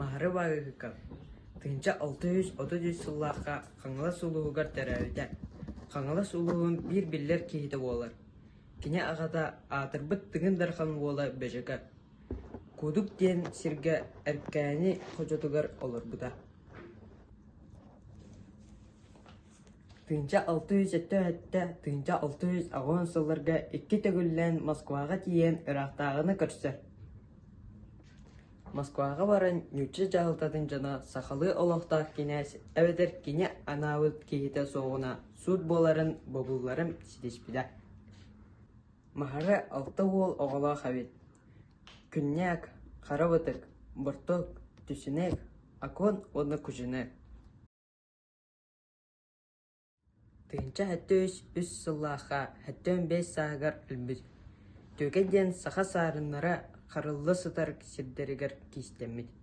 Mahары бағығыққа. Тыынча 630 сыллаққа қаңылас ұлығығар тәрәуді. Қаңылас ұлығын бір білер кейді болар. Кене ағада атырбыт тыңын дархан бола бәжігі. Кудук ден сірге әркәні қожатығар олар бұда. Тыынча 670-ті, тыынча 600 ағуан сылларға 2 төгіллән Москваға тиен ұрақтағыны көрсір. Москваға баран нүтчі жағылтатын жана сақалы олықтақ кенәс әведер кене анауыт кейті соғына суд боларын бобуларым сидеспіді. Махары 6 ол оғыла қабет. Күннәк, қарабытық, бұртық, түсінек, акон оны күжінек. Тыынча 300 сыллаға 5 сағығар үлбіз. Төкеден сақа сарынлары қарылы сытар сирдерігер кейстеммеді.